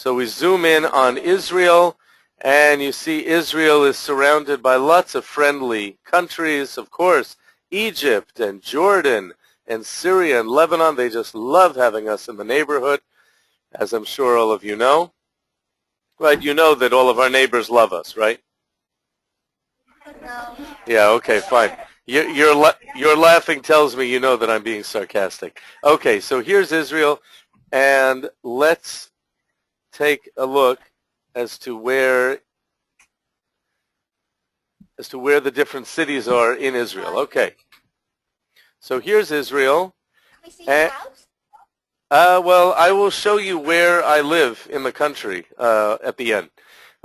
So we zoom in on Israel, and you see Israel is surrounded by lots of friendly countries. Of course, Egypt and Jordan and Syria and Lebanon, they just love having us in the neighborhood, as I'm sure all of you know. Right, you know that all of our neighbors love us, right? No. Yeah, okay, fine. Your laughing tells me you know that I'm being sarcastic. Okay, so here's Israel, and let's take a look as to where the different cities are in Israel. Okay. So here's Israel. Can we see your house? Well, I will show you where I live in the country at the end.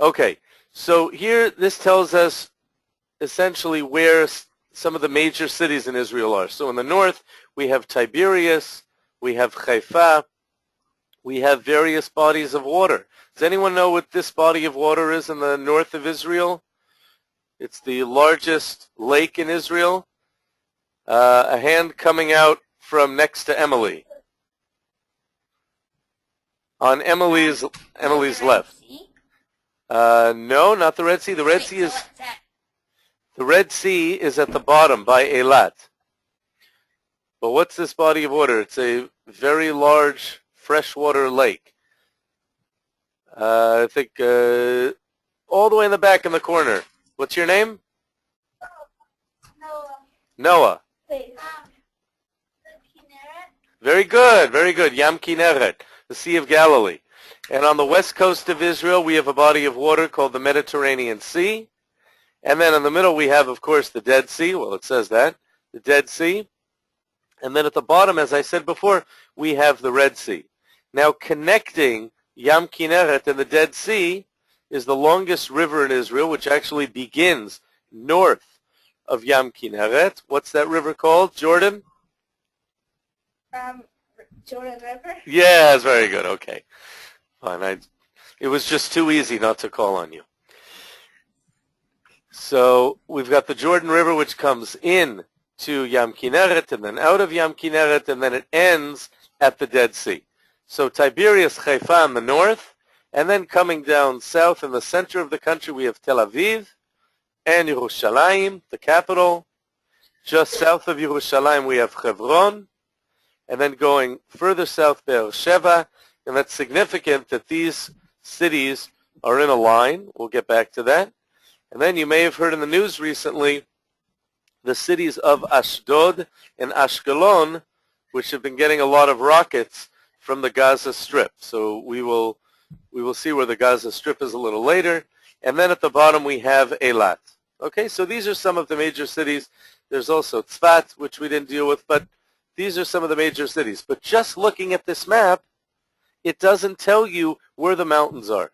Okay, so here this tells us essentially where some of the major cities in Israel are. So in the north, we have Tiberias, we have Haifa, we have various bodies of water. Does anyone know what this body of water is in the north of Israel? It's the largest lake in Israel. A hand coming out from next to Emily. On Emily's left. No, not the Red Sea. The Red Sea is at the bottom by Eilat. But what's this body of water? It's a very large freshwater lake. I think all the way in the back in the corner. What's your name? Noah. Noah. Wait. Very good, very good. Yam Kinneret, the Sea of Galilee. And on the west coast of Israel, we have a body of water called the Mediterranean Sea. And then in the middle, we have, of course, the Dead Sea. Well, it says that, the Dead Sea. And then at the bottom, as I said before, we have the Red Sea. Now, connecting Yam Kinneret and the Dead Sea is the longest river in Israel, which actually begins north of Yam Kinneret. What's that river called, Jordan? Jordan River? Yes, very good. Okay. Fine. It was just too easy not to call on you. So we've got the Jordan River, which comes in to Yam Kinneret and then out of Yam Kinneret, and then it ends at the Dead Sea. So Tiberias, Haifa in the north, and then coming down south in the center of the country, we have Tel Aviv and Yerushalayim, the capital. Just south of Yerushalayim, we have Hebron. And then going further south, Beersheba, and that's significant that these cities are in a line. We'll get back to that. And then you may have heard in the news recently the cities of Ashdod and Ashkelon, which have been getting a lot of rockets from the Gaza Strip. So we will see where the Gaza Strip is a little later. And then at the bottom we have Eilat. Okay, so these are some of the major cities. There's also Tzfat, which we didn't deal with, but these are some of the major cities. But just looking at this map, it doesn't tell you where the mountains are.